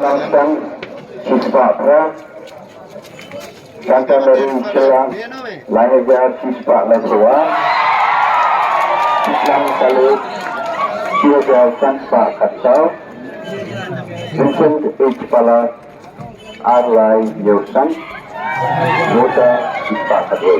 langsung siswa berat datang dari Selang lahirnya siswa Lebawa Islam Salud Siaga tanpa kacau Vincent Kepala Arlai Yosan Muda siswa kedua